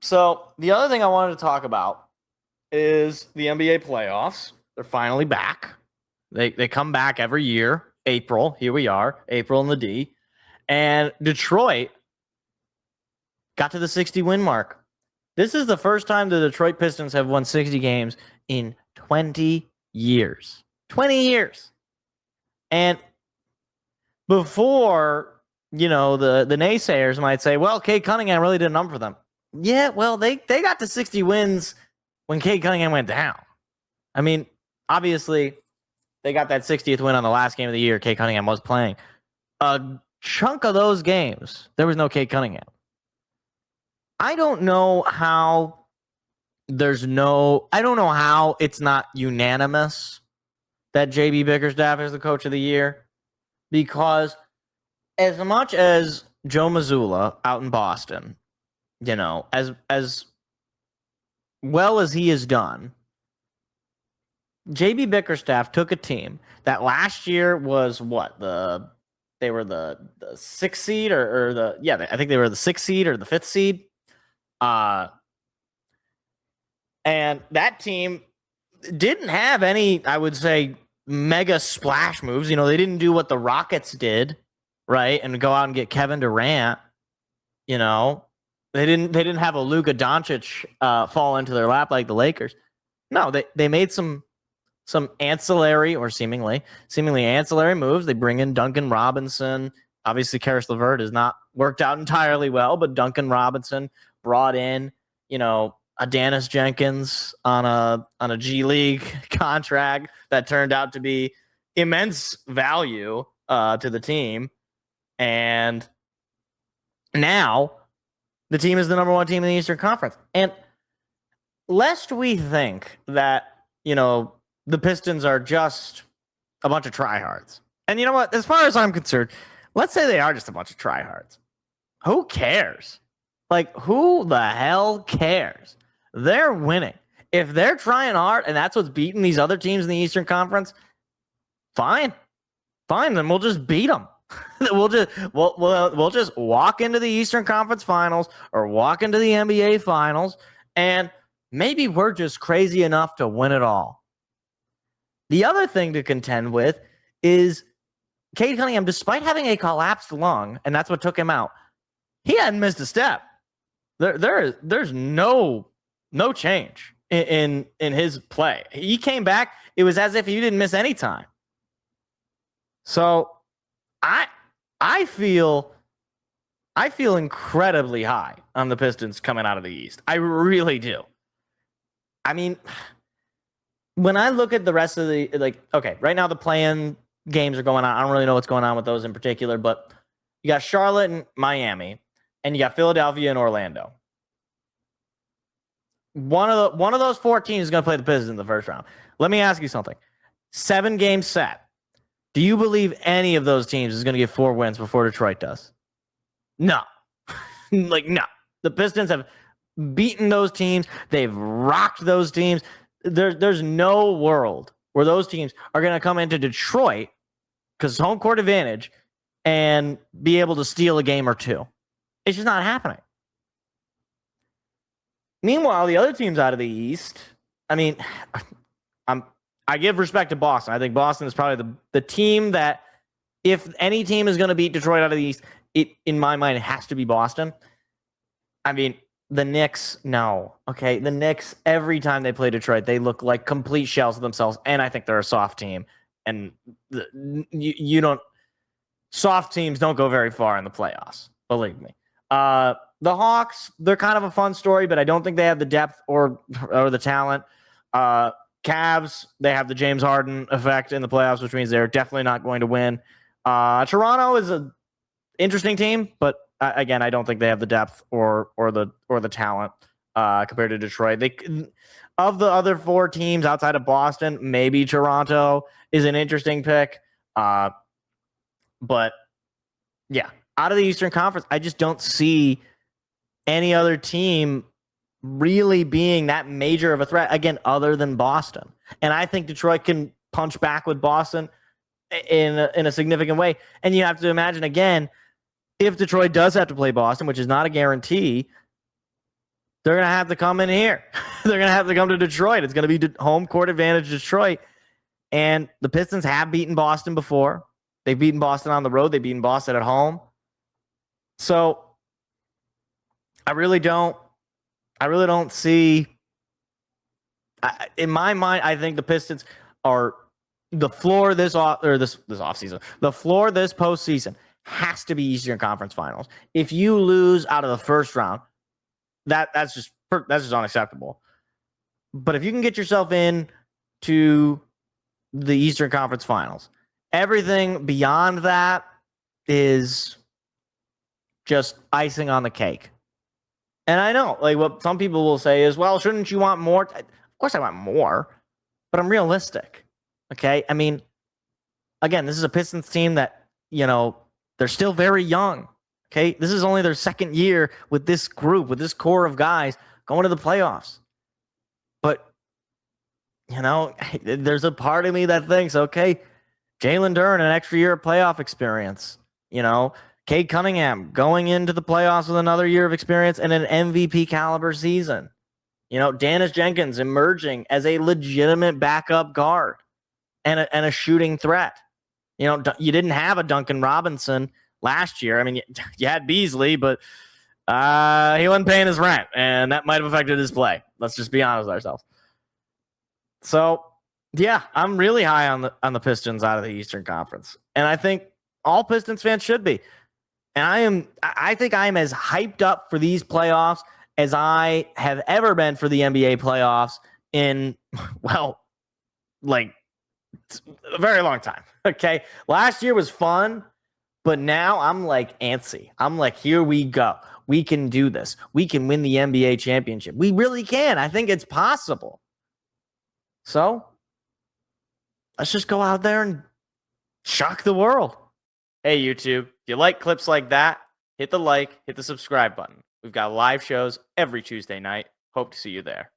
So the other thing I wanted to talk about is the NBA playoffs. They're finally back. They come back every year. April, here we are, April in the D. And Detroit got to the 60 win mark. This is the first time the Detroit Pistons have won 60 games in 20 years. 20 years. And before, the naysayers might say, well, Cade Cunningham really did a number for them. Yeah, well, they got to 60 wins when Cade Cunningham went down. I mean, obviously, they got that 60th win on the last game of the year Cade Cunningham was playing. A chunk of those games, there was no Cade Cunningham. I don't know how it's not unanimous that JB Bickerstaff is the coach of the year, because as much as Joe Mazzulla out in Boston, as well as he has done, JB Bickerstaff took a team that last year was they were the sixth seed I think they were the sixth seed or the fifth seed. And that team didn't have any, I would say, mega splash moves. They didn't do what the Rockets did, right? And go out and get Kevin Durant. They didn't have a Luka Doncic fall into their lap like the Lakers. No, they made some ancillary or seemingly ancillary moves. They bring in Duncan Robinson. Obviously, Karis LeVert has not worked out entirely well, but Duncan Robinson brought in, Adonis Jenkins on a G League contract that turned out to be immense value to the team. And now the team is the number one team in the Eastern Conference. And lest we think that, the Pistons are just a bunch of tryhards. And you know what? As far as I'm concerned, let's say they are just a bunch of tryhards. Who cares? Like, who the hell cares? They're winning. If they're trying hard and that's what's beating these other teams in the Eastern Conference, fine. Then we'll just beat them. we'll just walk into the Eastern Conference Finals or walk into the NBA Finals, and maybe we're just crazy enough to win it all. The other thing to contend with is Cade Cunningham, despite having a collapsed lung, and that's what took him out, he hadn't missed a step. There's no change in his play. He came back. It was as if he didn't miss any time. So I feel incredibly high on the Pistons coming out of the East. I really do. I mean, when I look at the rest of right now the play-in games are going on. I don't really know what's going on with those in particular, but you got Charlotte and Miami, and you got Philadelphia and Orlando. One of those four teams is going to play the Pistons in the first round. Let me ask you something. 7 games set. Do you believe any of those teams is going to get 4 wins before Detroit does? No. No. The Pistons have beaten those teams. They've rocked those teams. There's no world where those teams are going to come into Detroit because it's home court advantage and be able to steal a game or two. It's just not happening. Meanwhile, the other teams out of the East, I mean, I give respect to Boston. I think Boston is probably the team that, if any team is going to beat Detroit out of the East, in my mind, it has to be Boston. I mean, the Knicks, no. Okay, the Knicks, every time they play Detroit, they look like complete shells of themselves, and I think they're a soft team. And soft teams don't go very far in the playoffs, believe me. The Hawks, they're kind of a fun story, but I don't think they have the depth or the talent. Cavs, they have the James Harden effect in the playoffs, which means they're definitely not going to win. Toronto is an interesting team, but again, I don't think they have the depth or the talent compared to Detroit. Of the other 4 teams outside of Boston, maybe Toronto is an interesting pick. But yeah, out of the Eastern Conference, I just don't see any other team really being that major of a threat, again, other than Boston. And I think Detroit can punch back with Boston in a significant way. And you have to imagine, again, if Detroit does have to play Boston, which is not a guarantee, they're going to have to come in here. They're going to have to come to Detroit. It's going to be home court advantage Detroit. And the Pistons have beaten Boston before. They've beaten Boston on the road. They've beaten Boston at home. So I really don't see. In my mind, I think the Pistons are the floor this offseason. The floor this postseason has to be Eastern Conference Finals. If you lose out of the first round, that's just unacceptable. But if you can get yourself in to the Eastern Conference Finals, everything beyond that is just icing on the cake. And I know, like, what some people will say is, well, shouldn't you want more? Of course I want more, but I'm realistic. Okay? I mean, again, this is a Pistons team that, they're still very young. Okay? This is only their second year with this group, with this core of guys going to the playoffs. But, there's a part of me that thinks, okay, Jalen Duren, an extra year of playoff experience. Cade Cunningham going into the playoffs with another year of experience and an MVP caliber season. Dennis Jenkins emerging as a legitimate backup guard and a shooting threat. You didn't have a Duncan Robinson last year. I mean, you had Beasley, but he wasn't paying his rent, and that might have affected his play. Let's just be honest with ourselves. So, yeah, I'm really high on the Pistons out of the Eastern Conference, and I think all Pistons fans should be. And I think I am as hyped up for these playoffs as I have ever been for the NBA playoffs in, well, like a very long time. Okay. Last year was fun, but now I'm like antsy. I'm like, here we go. We can do this. We can win the NBA championship. We really can. I think it's possible. So let's just go out there and shock the world. Hey, YouTube, if you like clips like that, hit the like, hit the subscribe button. We've got live shows every Tuesday night. Hope to see you there.